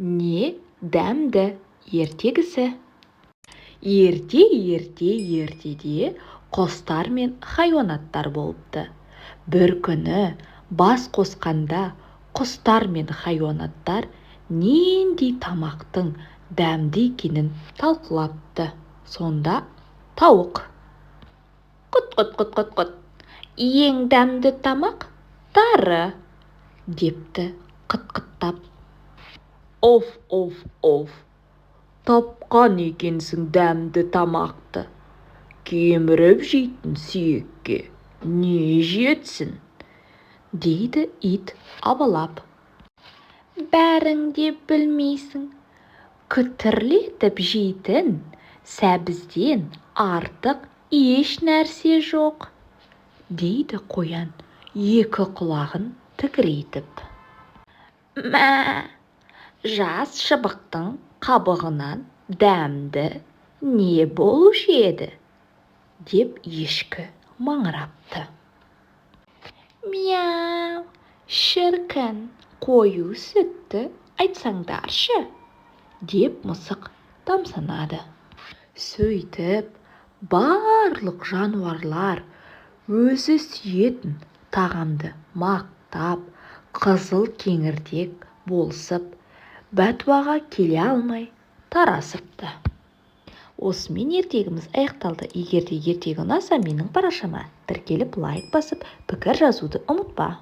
не дәмді ертегісі. Ертеде құстар мен хайуанаттар болыпты. Бір күні бас қосқанда құстар мен хайуанаттар нендей тамақтың дәмді екенін талқылапты. Сонда тауық: құт, ең дәмді тамақ тары, депті қыт-қыттап. Оф, тапқан екенсің дәмді тамақты. Кеміріп жейтін сүйекке не жетсін, дейді ит абалап. Бәрің де білмейсің, күтірлетіп жейтін сәбізден артық еш нәрсе жоқ, дейді қоян екі құлағын тікірейтіп. Мә, жас шыбықтың қабығынан дәмді не болушы еді, деп ешкі маңырапты. Мяу, шіркін, қою сүтті айтсаңдаршы, деп мысық тамсанады. Сөйтіп, барлық жануарлар өзі сүйетін тағамды мақтап, қызыл кеңірдек болсып, бәтуаға келе алмай тарасыпты. Осымен ертегіміз аяқталды. Егер де ертегі ұнаса, менің парақшама тіркеліп лайк басып, пікір жазуды ұмытпа.